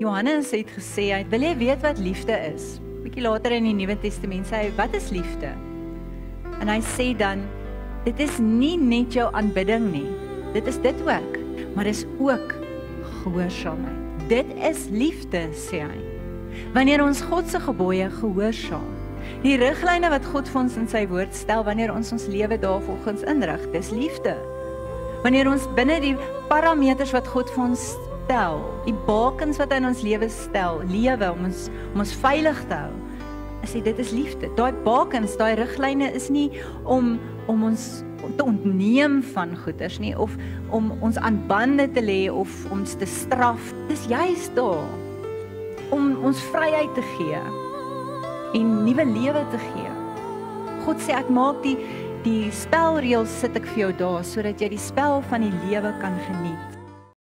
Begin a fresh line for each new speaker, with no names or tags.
Johannes het gesê, hy wil jy weet wat liefde is? Bietjie later in die Nuwe Testament sê hy, wat is liefde? En hy sê dan, dit is nie net jou aanbidding nie, dit is dit ook, maar dis ook gehoorsaamheid. Dit is liefde, sê hy. Wanneer ons God se gebooie gehoorsaam, die riglyne wat God vir ons in sy woord stel, wanneer ons lewe daarvolgens inrig, dis liefde. Wanneer ons binne die parameters wat God vir ons stel, die bakens wat hy in ons lewe stel, lewe om ons veilig te hou, sê dit is liefde. Daai bakens, daai riglyne is nie om ons te ontneem van goeders nie, of om ons aan bande te lê of ons te straf. Dis juist daar om ons vryheid te gee en nuwe lewe te gee. God sê ek maak die spelreëls sit ek vir jou daar sodat jy die spel van die lewe kan geniet.